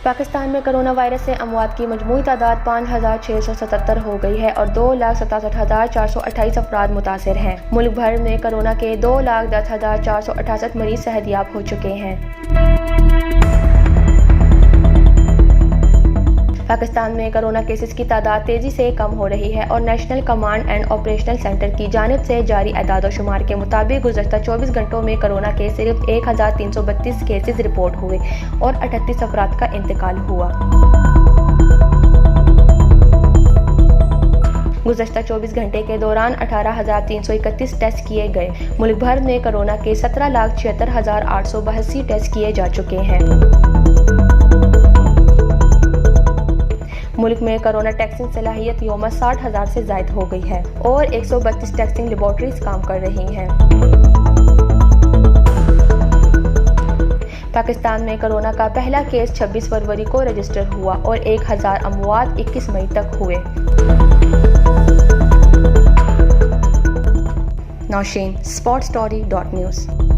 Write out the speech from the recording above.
पाकिस्तान में corona virus से अमवात की मजमूई तादाद 5,677 हो गई है और 2,67,428 अफराद मुतासिर हैं। मुल्क भर में कोरोना के 2,10,468 मरीज सेहतयाब हो चुके हैं। पाकिस्तान में कोरोना केसेस की तादाद तेजी से कम हो रही है और national command and operational centre की जानिब से जारी एदाद-ओ-शुमार के मुताबिक गुज़श्ता 24 घंटों में कोरोना के सिर्फ 1,332 केसेस रिपोर्ट हुए और 38 अफराद का इंतकाल हुआ। गुज़श्ता 24 घंटे के दौरान 18,331 टेस्ट किए गए। मुल्क भर में कोरोना के 17,76,882 टेस्ट किए जा चुके हैं। मुल्क में कोरोना टेस्टिंग सलाहियत यौमा 60,000 से ज़ायद हो गई है और 132 टेस्टिंग लेबॉर्ट्रीज काम कर रही हैं। पाकिस्तान में कोरोना का पहला केस 26 फरवरी को रजिस्टर हुआ और 1,000 अमवात 21 मई तक हुए। नौशीन, sportstory.news।